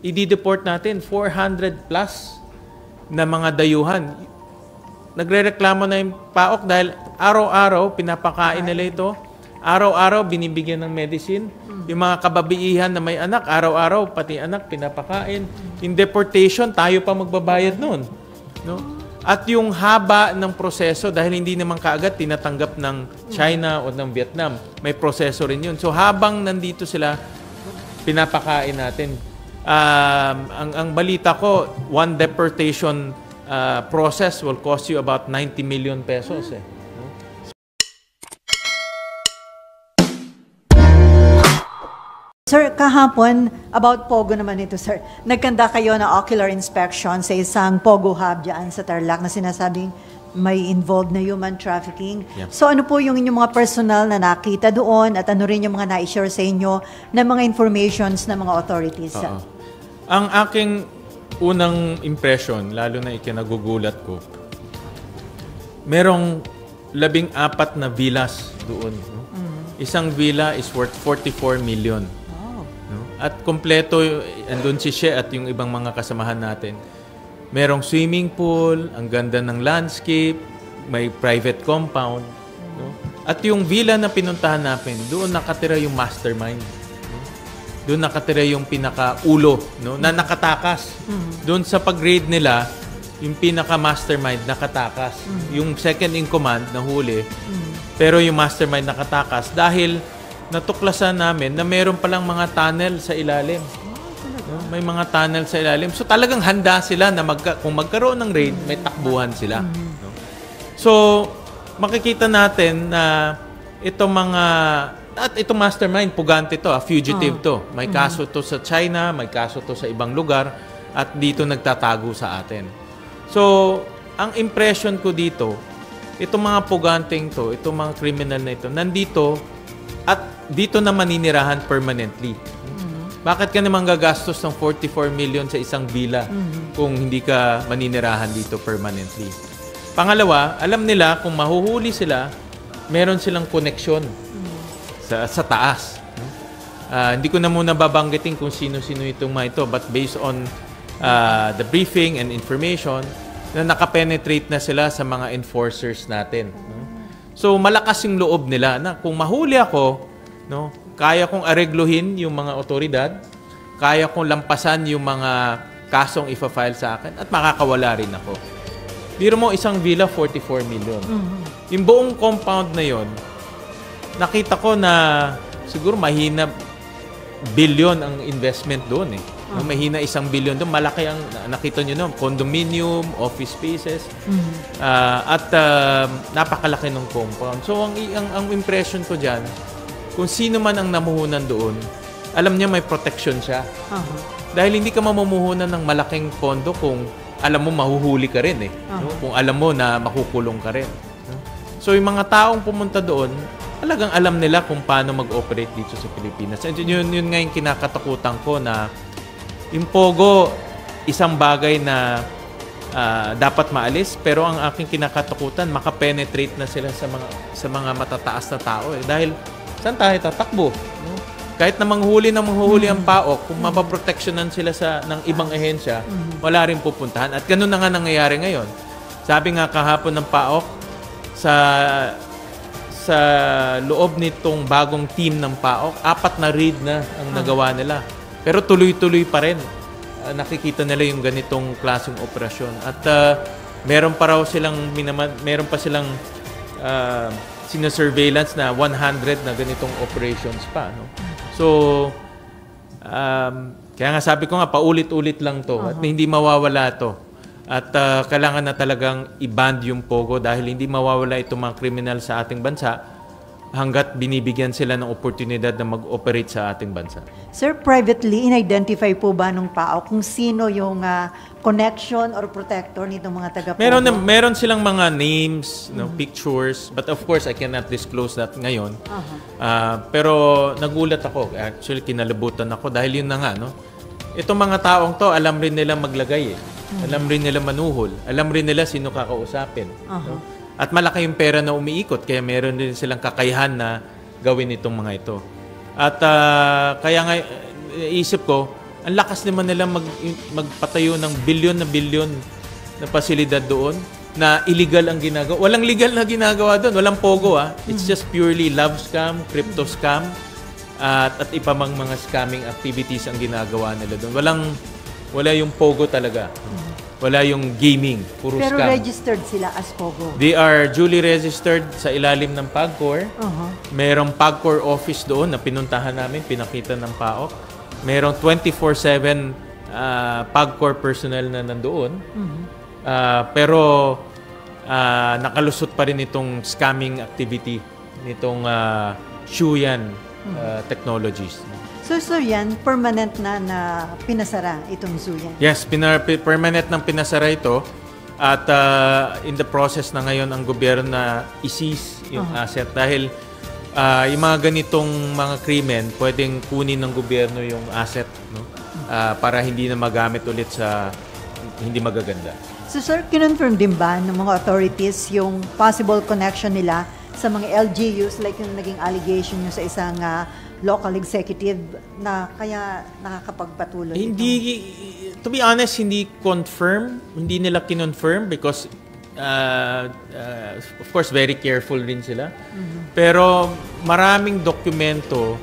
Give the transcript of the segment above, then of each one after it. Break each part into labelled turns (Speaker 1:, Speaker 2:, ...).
Speaker 1: i-deport natin 400 plus na mga dayuhan. Nagrereklamo na yung PAOK dahil araw-araw pinapakain nila ito. Araw-araw binibigyan ng medicine. Yung mga kababiihan na may anak, araw-araw pati anak pinapakain. In deportation, tayo pa magbabayad noon. No? At yung haba ng proseso, dahil hindi naman kaagad tinatanggap ng China o ng Vietnam, may proseso rin yun. So habang nandito sila, pinapakain natin. Ang balita ko, one deportation process will cost you about 90 million pesos.
Speaker 2: Sir, kahapon, about Pogo naman ito, sir. Nagkanda kayo ng ocular inspection sa isang Pogo hub dyan sa Tarlac na sinasabing may involved na human trafficking.
Speaker 1: Yep.
Speaker 2: So ano po yung inyong mga personal na nakita doon at ano rin yung mga na-share sa inyo na mga informations ng mga authorities?
Speaker 1: Ang aking unang impression, lalo na ikinagugulat ko, merong 14 na villas doon. No? Isang villa is worth 44 million. No? At kompleto, andun si She at yung ibang mga kasamahan natin. Merong swimming pool, ang ganda ng landscape, may private compound. No? At yung villa na pinuntahan natin, doon nakatira yung mastermind. No? Doon nakatira yung pinaka-ulo, no? Na nakatakas. Doon sa pag-grade nila, yung pinaka-mastermind nakatakas. Yung second in command na huli, pero yung mastermind nakatakas dahil natuklasan namin na meron palang mga tunnel sa ilalim. No? May mga tunnel sa ilalim. So talagang handa sila na kung magkaroon ng raid, may takbuhan sila. No? So makikita natin na itong mga at itong mastermind, pugante to, fugitive to. May kaso to sa China, may kaso to sa ibang lugar at dito nagtatago sa atin. So ang impression ko dito, itong mga puganteng to, itong mga criminal na ito, nandito at dito na maninirahan permanently. Bakit ka naman gagastos ng 44 million sa isang villa kung hindi ka maninirahan dito permanently? Pangalawa, alam nila kung mahuhuli sila, meron silang koneksyon sa taas. Hindi ko na muna babanggitin kung sino-sino itong mga ito, but based on the briefing and information, na nakapenetrate na sila sa mga enforcers natin. No? So, malakas yung loob nila na kung mahuli ako, no, kaya kong aregluhin yung mga otoridad, kaya kong lampasan yung mga kasong ifa-file sa akin, at makakawala rin ako. Biro mo, isang villa, 44 million. Yung buong compound na yon, nakita ko na siguro mahina billion ang investment doon eh. Mahina 1 billion doon. Malaki ang nakita nyo noon. Condominium, office spaces. At napakalaki ng compound. So, ang impression ko dyan, kung sino man ang namuhunan doon, alam niya may protection siya. Dahil hindi ka mamumuhunan ng malaking pondo kung alam mo mahuhuli ka rin eh. No? Kung alam mo na makukulong ka rin. No? So, yung mga taong pumunta doon, talagang alam nila kung paano mag-operate dito sa Pilipinas. And yun nga yung kinakatakutan ko na yung Pogo, isang bagay na dapat maalis, pero ang aking kinakatakutan, makapenetrate na sila sa mga matataas na tao. Eh. Dahil, saan tayo tatakbo? No? Kahit na manghuli ang PAOK, kung mapaproteksyonan sila ng ibang ehensya, wala rin pupuntahan. At ganun na nga nangyayari ngayon. Sabi nga kahapon ng PAOK, sa loob nitong bagong team ng PAOK, 4 na raid na ang nagawa nila. Pero tuloy-tuloy pa rin. Nakikita nila yung ganitong klaseng operasyon. At meron pa silang sinasurveillance na 100 na ganitong operations pa. No? So, kaya nga sabi ko nga, paulit-ulit lang to. At hindi mawawala to. At kailangan na talagang i-ban yung Pogo dahil hindi mawawala itong mga kriminal sa ating bansa hanggat binibigyan sila ng oportunidad na mag-operate sa ating bansa.
Speaker 2: Sir, privately, in-identify po ba nung PAOK kung sino yung connection or protector nitong mga taga-Pogo?
Speaker 1: Meron silang mga names, no, pictures, but of course, I cannot disclose that ngayon. Pero nagulat ako. Actually, kinalabutan ako dahil yun na nga. No? Itong mga taong to, alam rin nila maglagay eh. Alam rin nila manuhol. Alam rin nila sino kakausapin. No? At malaki yung pera na umiikot, kaya meron din silang kakayahan na gawin itong mga ito. At kaya nga, isip ko, ang lakas naman nila magpatayo ng bilyon na pasilidad doon na illegal ang ginagawa. Walang legal na ginagawa doon. Walang pogo, It's just purely love scam, crypto scam, at iba mang mga scamming activities ang ginagawa nila doon. Wala yung pogo talaga. Wala yung gaming. Puro
Speaker 2: Pero
Speaker 1: scam.
Speaker 2: registered sila as pogo.
Speaker 1: They are duly registered sa ilalim ng PAGCOR. Merong PAGCOR office doon na pinuntahan namin, pinakita ng PAOK. Merong 24/7 PAGCOR personnel na nandoon. Pero nakalusot pa rin itong scamming activity nitong Shuyan Technologies.
Speaker 2: So yan, permanent na pinasara itong zoo yan?
Speaker 1: Yes, permanent nang pinasara ito. At in the process na ngayon ang gobyerno na i-seize yung asset dahil yung mga ganitong mga krimen, pwedeng kunin ng gobyerno yung asset, no? Para hindi na magamit ulit sa hindi magaganda.
Speaker 2: So sir, kinonfirm din ba ng mga authorities yung possible connection nila sa mga LGUs like yung naging allegation nyo sa isang local executive na kaya nakakapagpatuloy?
Speaker 1: Hindi, to be honest, hindi nila kinonfirm because of course very careful rin sila. Pero maraming dokumento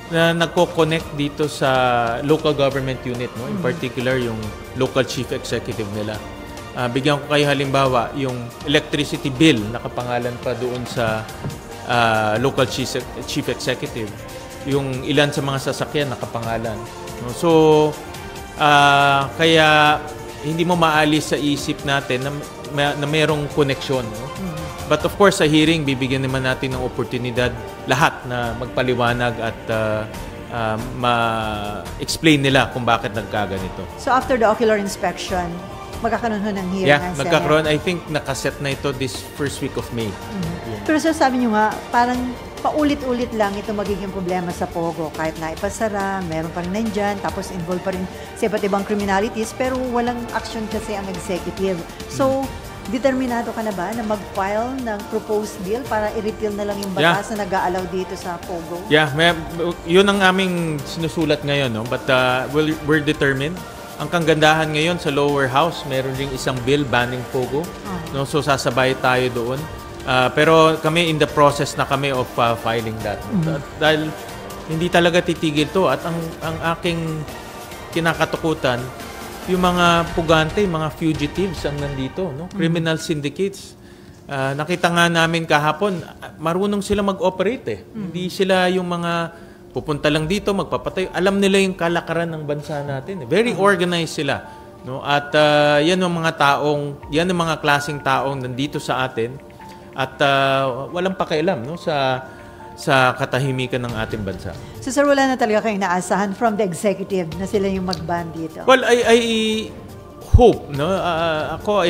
Speaker 1: na nagko-connect dito sa local government unit, no? In particular yung local chief executive nila. Bigyan ko kayo halimbawa, yung electricity bill nakapangalan pa doon sa local chief executive. Yung ilan sa mga sasakyan nakapangalan. No? So, kaya hindi mo maalis sa isip natin na mayroong connection. No? But of course, sa hearing, bibigyan naman natin ng oportunidad lahat na magpaliwanag at ma-explain nila kung bakit nagkaganito.
Speaker 2: So after the ocular inspection, magkakaroon ng hearing?
Speaker 1: Yeah, magkakaroon. I think nakaset na ito this first week of May.
Speaker 2: Pero sir, sabi nyo nga, parang paulit-ulit lang ito magiging problema sa Pogo. Kahit na ipasara, meron pa rin nandyan, tapos involved pa rin sa iba't ibang criminalities, pero walang action kasi ang executive. So, determinado ka na ba na mag-file ng proposed bill para i-repeal na lang yung batas na nag-a-allow dito sa Pogo?
Speaker 1: Yeah, yun ang aming sinusulat ngayon. No? But we're determined. Ang kagandahan ngayon sa lower house, meron ring isang bill banning Pogo. No? So, sasabay tayo doon. Pero kami in the process na kami of filing that. Dahil hindi talaga titigil to. At ang aking kinakatukutan, yung mga pugante, mga fugitives ang nandito, no? Criminal syndicates. Nakita nga namin kahapon, marunong sila mag-operate. Hindi sila yung mga pupunta lang dito, magpapatay. Alam nila yung kalakaran ng bansa natin. Very organized sila. No? At yan ang mga klaseng taong nandito sa atin. At walang pakialam, no? sa katahimikan ng ating bansa.
Speaker 2: So sir, wala na talaga kayong naasahan from the executive na sila yung mag-ban dito?
Speaker 1: Well, I hope, no? Ako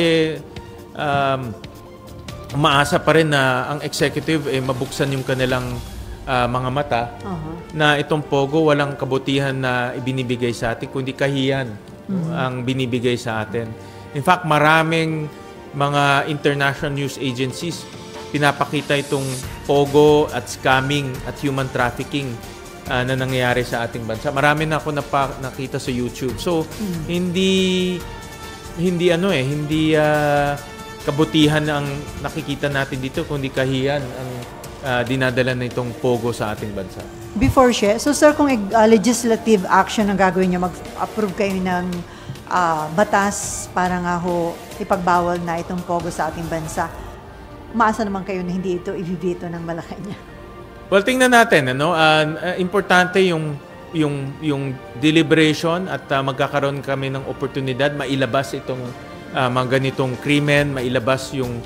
Speaker 1: umaasa pa rin na ang executive mabuksan yung kanilang mga mata na itong Pogo walang kabutihan na ibinibigay sa atin, kundi kahiyan ang binibigay sa atin. In fact, maraming mga international news agencies pinapakita itong Pogo at scamming at human trafficking na nangyayari sa ating bansa. Marami na ako nakita sa YouTube. So, hindi kabutihan ang nakikita natin dito, kundi kahiyan ang dinadala na itong Pogo sa ating bansa.
Speaker 2: Before so sir, kung legislative action ang gagawin niyo, mag-approve kayo ng batas para nga ipagbawal na itong Pogo sa ating bansa, maasa naman kayo na hindi ito i-veto ng Malacanang?
Speaker 1: Well, tingnan natin. Importante yung deliberation at magkakaroon kami ng oportunidad mailabas itong mga ganitong krimen, mailabas yung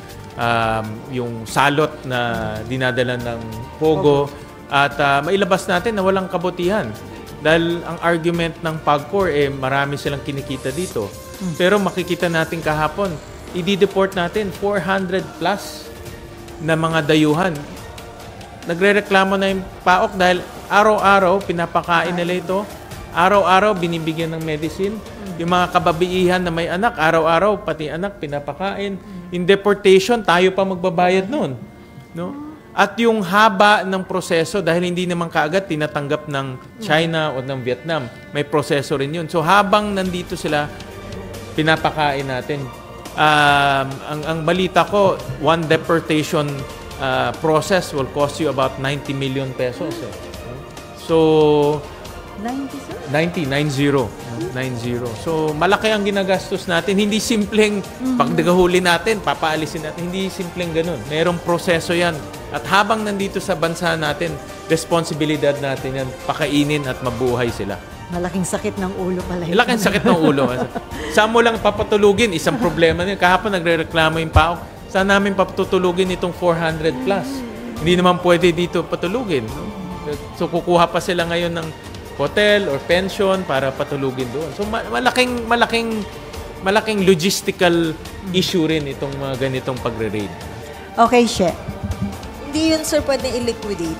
Speaker 1: salot na dinadala ng Pogo at mailabas natin na walang kabutihan. Dahil ang argument ng PAGCOR, marami silang kinikita dito. Pero makikita natin kahapon, i-deport natin 400 plus na mga dayuhan. Nagrereklamo na yung PAOK dahil araw-araw pinapakain nila ito. Araw-araw binibigyan ng medicine. Yung mga kababiihan na may anak, araw-araw pati anak pinapakain. In deportation, tayo pa magbabayad nun. No? At yung haba ng proseso, dahil hindi naman kaagad tinatanggap ng China o ng Vietnam, may proseso rin yun. So habang nandito sila, pinapakain natin. Ang balita ko, one deportation process will cost you about 90 million pesos. So,
Speaker 2: 90, sir?
Speaker 1: 90. So, malaki ang ginagastos natin. Hindi simpleng pagdagahuli natin, papaalisin natin. Hindi simpleng ganun. Merong proseso yan. At habang nandito sa bansa natin, responsibilidad natin yan, pakainin at mabuhay sila.
Speaker 2: Malaking sakit ng ulo pala yun.
Speaker 1: Malaking sakit ng ulo. Saan mo lang papatulugin? Isang problema din. Kahapon nagre-reklamo yung PAOK. Saan namin papatutulugin itong 400 plus? Hindi naman pwede dito patulugin. No? So, kukuha pa sila ngayon ng hotel or pension para patulugin doon. So malaking logistical issue rin itong mga ganitong pagre-raid.
Speaker 2: Okay, She.
Speaker 3: Hindi yun, sir, pwede i-liquidate.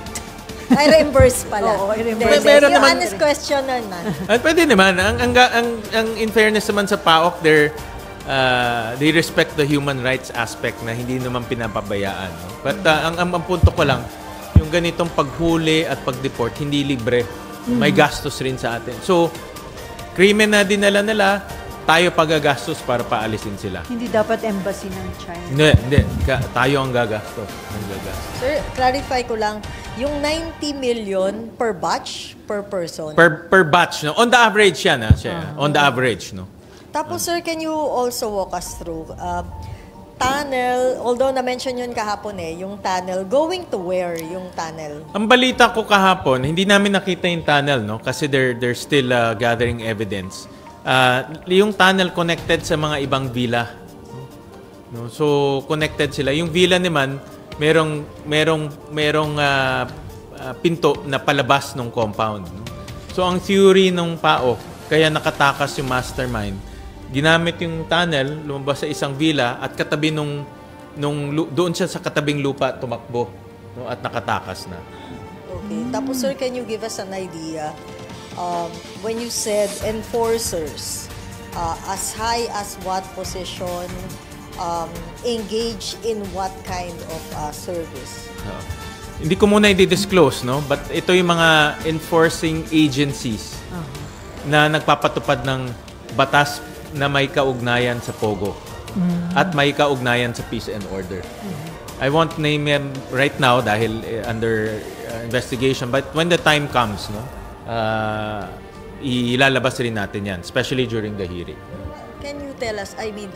Speaker 3: Ay, reimburse pala.
Speaker 2: Oo, i-reimburse.
Speaker 1: Meron
Speaker 3: Yung
Speaker 1: naman-
Speaker 3: honest question na.
Speaker 1: Pwede naman. Ang in fairness naman sa PAOK, they respect the human rights aspect na hindi naman pinapabayaan. No? But ang punto ko lang, yung ganitong paghuli at pag-deport, hindi libre. May gastos rin sa atin. So, krimen na dinala nila, tayo pagagastos para paalisin sila.
Speaker 2: Hindi dapat embassy ng China.
Speaker 1: Hindi. Tayo ang gagastos.
Speaker 3: Sir, clarify ko lang, yung 90 million per batch, per person.
Speaker 1: Per batch, no? On the average yan, siya. On the average, no?
Speaker 3: Tapos, sir, can you also walk us through tunnel, although na-mention yun kahapon yung tunnel, going to where yung tunnel?
Speaker 1: Ang balita ko kahapon, hindi namin nakita yung tunnel, no? Kasi they're still gathering evidence. Yung tunnel connected sa mga ibang villa. No? So, connected sila. Yung villa naman, merong pinto na palabas ng compound. No? So, ang theory ng PAOK, kaya nakatakas yung mastermind, ginamit yung tunnel, lumabas sa isang villa at katabi doon siya sa katabing lupa tumakbo, no, at nakatakas na.
Speaker 3: Okay. Tapos, sir, can you give us an idea when you said enforcers, as high as what position, engage in what kind of service?
Speaker 1: Hindi ko muna i-disclose, no? But ito yung mga enforcing agencies na nagpapatupad ng batas na may kaugnayan sa POGO at may kaugnayan sa peace and order. I won't name them right now dahil under investigation, but when the time comes, no, ilalabas rin natin yan, especially during the hearing.
Speaker 3: Can you tell us, I mean,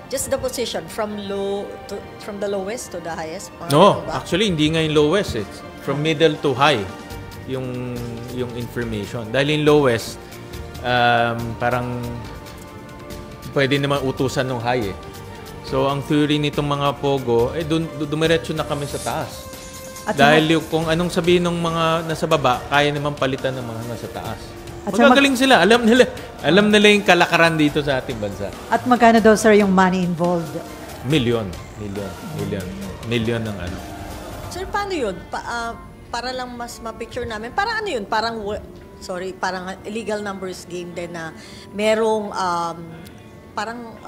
Speaker 3: just the position from the lowest to the highest?
Speaker 1: No, actually hindi nga yung lowest, it's from middle to high yung information. Dahil yung lowest parang pwede naman utusan ng high . So, ang theory nitong mga POGO, dumiretso na kami sa taas. At dahil kung anong sabihin ng mga nasa baba, kaya naman palitan ng mga nasa taas. Magagaling sila. Alam nila yung kalakaran dito sa ating bansa.
Speaker 2: At magkano daw, sir, yung money involved?
Speaker 1: Million ng ano.
Speaker 3: Sir, paano yun? Para lang mas ma-picture namin. Parang ano yun? Parang illegal numbers game din na merong parang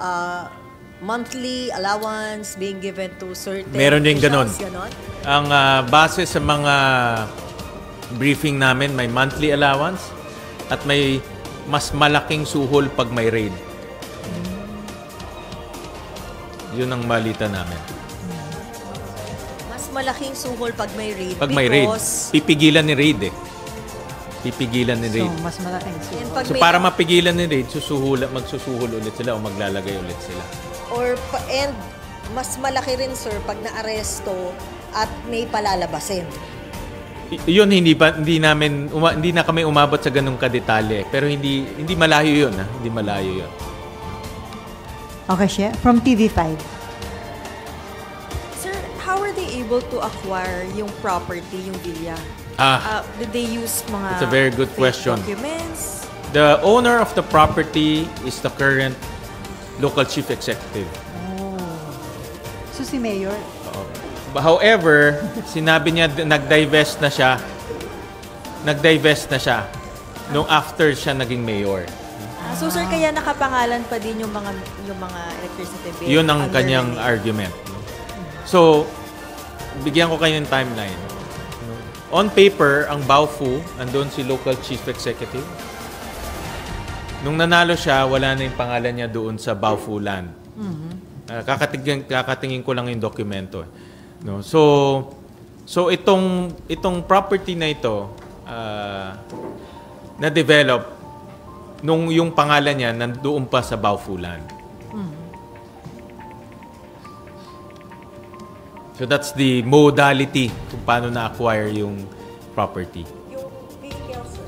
Speaker 3: monthly allowance being given to certain
Speaker 1: meron din ganon.
Speaker 3: Ganon?
Speaker 1: Ang base sa mga briefing namin, may monthly allowance at may mas malaking suhol pag may raid. Yun ang balita namin.
Speaker 3: Mas malaking suhol pag may raid.
Speaker 1: Pag may raid, pipigilan ni raid . Pipigilan ni raid.
Speaker 2: So, mas malaking suhol.
Speaker 1: So, para mapigilan ni raid, magsusuhol ulit sila o maglalagay ulit sila.
Speaker 3: And mas malaki rin, sir, pag na-aresto at may palalabasin.
Speaker 1: Yun hindi na kami umabot sa ganung kadetalye, pero hindi malayo yun, hindi malayo yun.
Speaker 2: Okay, She. From TV5.
Speaker 4: Sir, how are they able to acquire yung property, yung villa? Did they use mga
Speaker 1: That's a very good
Speaker 4: fake
Speaker 1: question.
Speaker 4: documents?
Speaker 1: The owner of the property is the current local chief executive.
Speaker 2: So, si Mayor?
Speaker 1: However, sinabi niya nag-divest na siya nung after siya naging mayor.
Speaker 4: So sir, kaya nakapangalan pa din yung mga electricity bill.
Speaker 1: Yun ang
Speaker 4: under
Speaker 1: kanyang
Speaker 4: the name.
Speaker 1: argument. So, bigyan ko kayo ng timeline. On paper, ang Baofu, andun si local chief executive. Nung nanalo siya, wala na yung pangalan niya doon sa Baofu land. Kakatingin ko lang yung dokumento. No? So itong property na ito, na-develop nung yung pangalan niya nandoon pa sa Baofu land. So that's the modality kung paano na-acquire yung property.
Speaker 3: Yung vehicle, sir?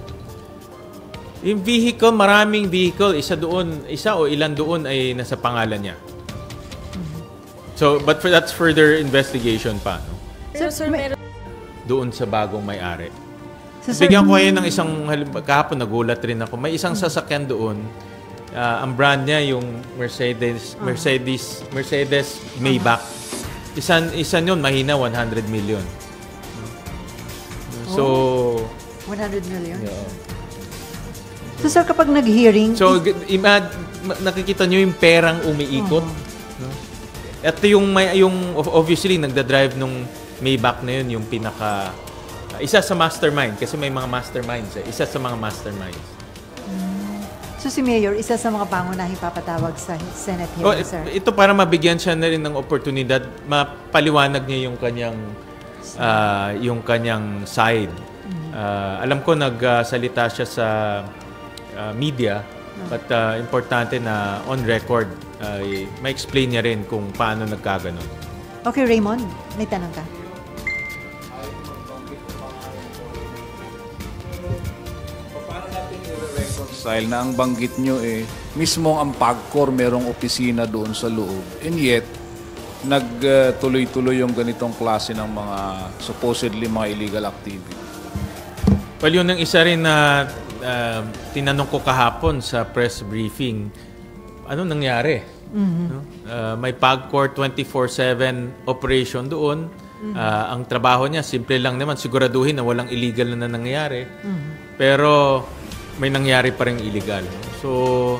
Speaker 1: Yung vehicle, maraming vehicle. Isa o ilan doon ay nasa pangalan niya. So, but that's further investigation pa. No?
Speaker 4: Pero sir, meron...
Speaker 1: Doon sa bagong may-ari.
Speaker 2: So, sir,
Speaker 1: Bigyan ko kayo ng isang, kahapon nagulat rin ako. May isang sasakyan doon. Ang brand niya yung Mercedes Maybach. Isa yun, mahina, 100 million. So...
Speaker 2: 100 million?
Speaker 1: Yeah.
Speaker 2: So, sir, kapag nag-hearing...
Speaker 1: So, nakikita nyo yung perang umiikot. No? At yung obviously, nagda-drive nung Maybach na yun, yung pinaka... isa sa mastermind, kasi may mga masterminds. Isa sa mga masterminds.
Speaker 2: So, si Mayor, isa sa mga pangunahing papatawag sa Senate hearing, sir?
Speaker 1: Ito para mabigyan siya na rin ng oportunidad, mapaliwanag niya yung kanyang side. Alam ko nagsalita siya sa media, but importante na on record, ma-explain niya rin kung paano nagkaganon.
Speaker 2: Okay, Raymond, may tanong ka.
Speaker 5: Dahil na ang banggit nyo mismo ang PAGCOR merong opisina doon sa loob. And yet, nagtuloy-tuloy yung ganitong klase ng mga supposedly mga illegal activity.
Speaker 1: Well, yun ang isa rin na tinanong ko kahapon sa press briefing. Ano nangyari? No? May PAGCOR 24/7 operation doon. Ang trabaho niya, simple lang naman, siguraduhin na walang illegal na nangyayari. Pero may nangyari pa rin illegal. So,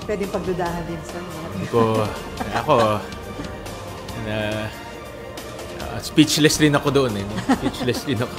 Speaker 2: Pwedeng pagdudahan din, sir.
Speaker 1: ako, speechless rin ako doon. Speechless din ako.